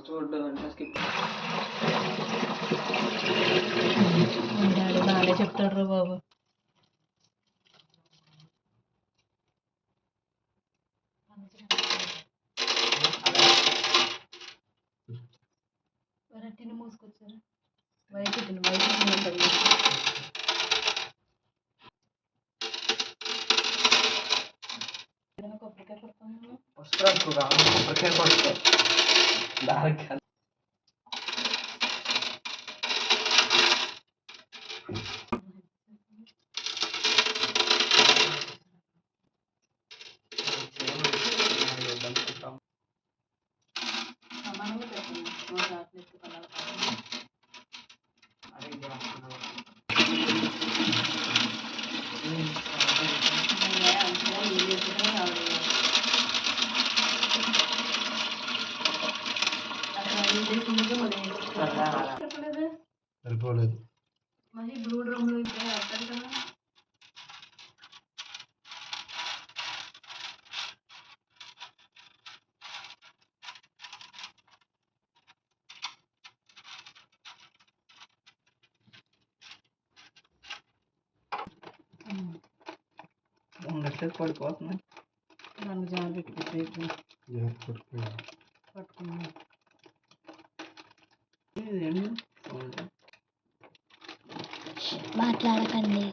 చూడడం అంటే స్కిప్ బాగా చెప్తాడు బాబు. టిని మూసుకొచ్చారు వైట్ ఉంటుంది కొబ్బరికాయ కొడతాను కొబ్బరికాయ కొడతాం దానికి సరిపోలేదు. మళ్ళీ బ్లూ డ్రమ్లో ఇంకా వేస్తారు కదా. ఉండట్లేదు పడిపోతున్నాయి. దాన్ని జాగ్రత్త పట్టుకున్నాను. మాట్లాడకండి.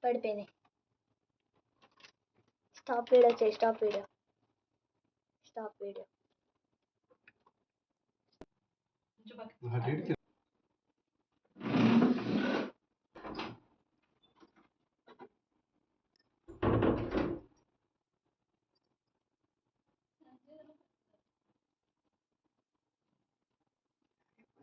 పడిపోయింది. స్టాప్ వీడియో చేయి. Stop video.